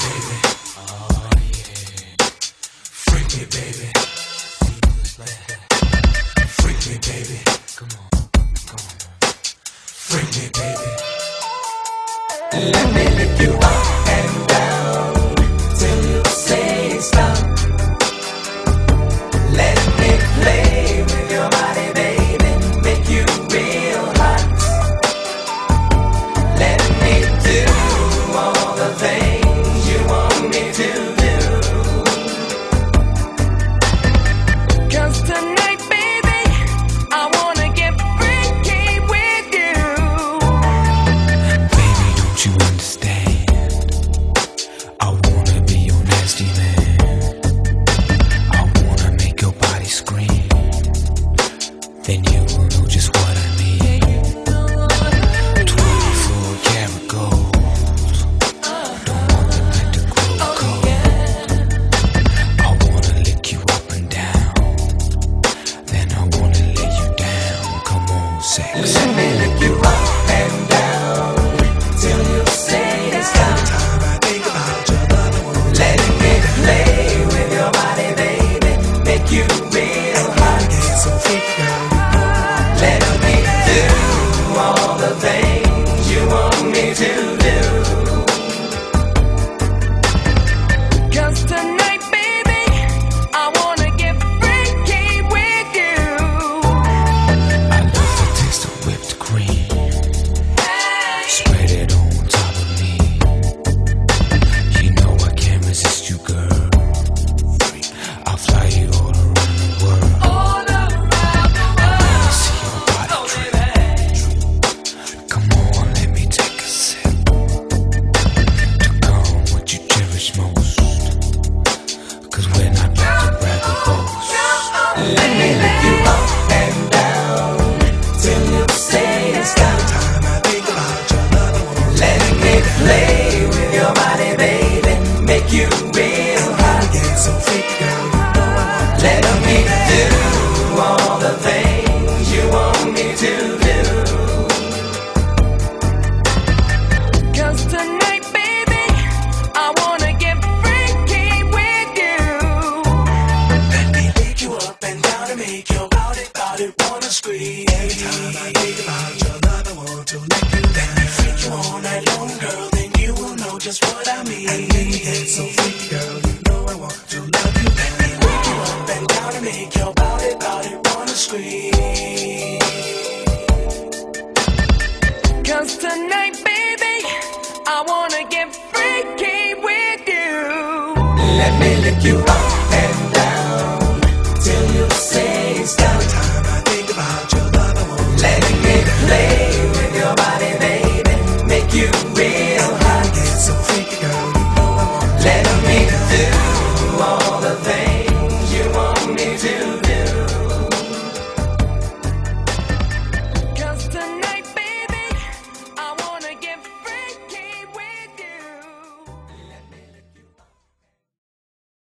baby. Oh yeah. Freak me, baby. Freak me, baby. Come on, come on. Freak me, baby. Let me lift you up and down till you say stop. Let me play with your body, baby, make you real hot. Let me do all the things you want me to do. 'Cause tonight, baby, I wanna get freaky with you. Baby, don't you understand? I wanna be your nasty man. I wanna make your body scream. Then you will know just what I mean. 24 karat gold. Don't want the night to grow cold. I wanna lick you up and down. Then I wanna lay you down. Come on, sex. Let me lick you up and down till you say stop. Time I think about your other one. Let me play with your body, baby, make you real hot. Get so freaky, girl. Let me do all the things you want me to do. 'Cause tonight, baby, I wanna get freaky with you. I love the taste of whipped cream. Spread it on top of me. You know I can't resist you, girl. I'll fly you all around the world. I wanna see your body drip. Come on, let me take a sip to come what you cherish most. 'Cause we're not meant to brag or boast. Let me lift you up and down till you say stop. Time I think about your other one. Let me play with your body, baby, make you real hot. Get so freaky, girl. Let me do all the things you want me to do. 'Cause tonight, baby, I wanna get freaky with you. Let me lick you up and down and make your body wanna scream. Every time I think about your other one to let you down. Let me freak you all night long, girl, then you will know just what I mean. And let me get so freaky, girl, you know I want to love you. Let me lick you up and down and make your body wanna scream. 'Cause tonight, baby, I wanna get freaky with you. Let me lick you up